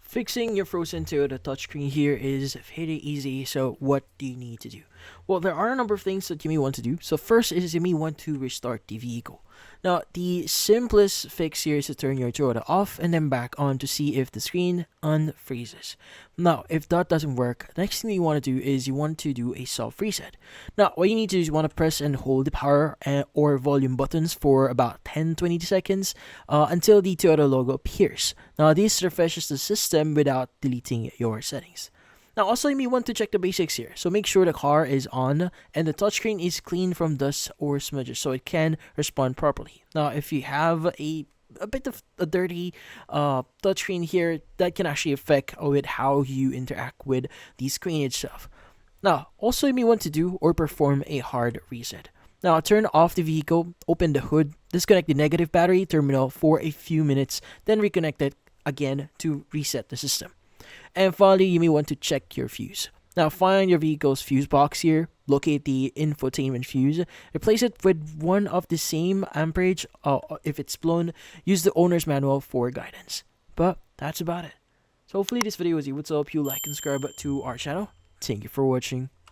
Fixing your frozen Toyota touchscreen here is very easy, so what do you need to do? Well, there are a number of things that you may want to do. So first is you may want to restart the vehicle. Now, the simplest fix here is to turn your Toyota off and then back on to see if the screen unfreezes. Now, if that doesn't work, next thing you want to do is you want to do a soft reset. Now, what you need to do is you want to press and hold the power or volume buttons for about 10-20 seconds until the Toyota logo appears. Now, this refreshes the system without deleting your settings. Now, also, you may want to check the basics here. So make sure the car is on and the touchscreen is clean from dust or smudges so it can respond properly. Now, if you have a bit of a dirty touchscreen here, that can actually affect with how you interact with the screen itself. Now, also, you may want to do or perform a hard reset. Now, turn off the vehicle, open the hood, disconnect the negative battery terminal for a few minutes, then reconnect it again to reset the system. And finally, you may want to check your fuse. Now, find your vehicle's fuse box here, locate the infotainment fuse, replace it with one of the same amperage. If it's blown, use the owner's manual for guidance. But that's about it. So hopefully this video was able to help you like and subscribe to our channel. Thank you for watching.